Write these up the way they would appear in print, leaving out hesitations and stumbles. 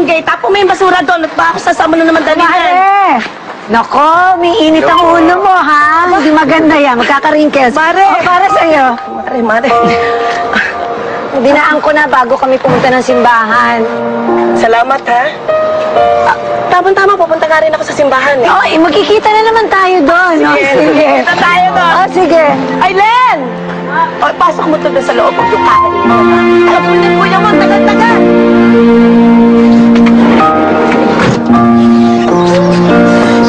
yung gate. Tapo mo yung basura doon. At baka sasama na naman dalihan. Mare! Nako, may init ang ulo mo, ha? Hindi maganda yan. Magkaka-wrinkles. Mare! Oh, para sa'yo. Mare. Dinaan ko na bago kami pumunta ng simbahan. Salamat, ha? Tama-tama, pupunta nga rin ako sa simbahan, eh. Oh, magkikita na naman tayo doon. Sige. Kita tayo doon. Oh, sige. Ay, Len! O, pasok mo to doon sa loob. Huwag yung kakain mo, ha? Alam mo din, kuya mo, tagal-tagal.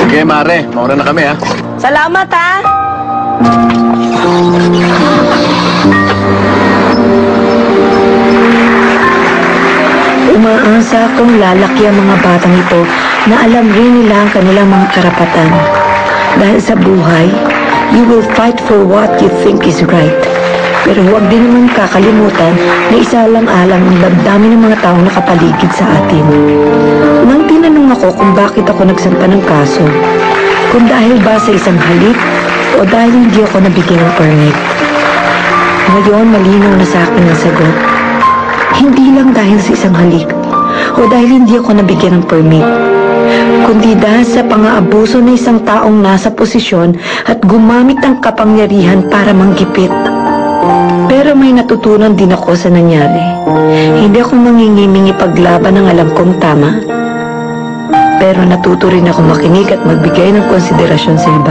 Sige, Mare. Mauna na kami, ha? Salamat, ha? Umaasa akong lalaki ang mga batang ito na alam rin nila ang kanilang mga karapatan. Dahil sa buhay, you will fight for what you think is right. Pero huwag din naman kakalimutan na isa lang alang ang damdamin ng mga taong nakapaligid sa atin. Nang tinanong ako kung bakit ako nagsampa ng kaso, kung dahil ba sa isang halik o dahil hindi ako nabigyan ng permit. Ngayon, malinaw na sa akin ang sagot. Hindi lang dahil sa isang halik o dahil hindi ako nabigyan ng permit, kundi dahil sa pang-aabuso ng isang taong nasa posisyon at gumamit ng kapangyarihan para manggipit. Pero may natutunan din ako sa nangyari. Hindi ako mangingiming ipaglaban ang alam kong tama, pero natuto rin ako makinig at magbigay ng konsiderasyon sa iba.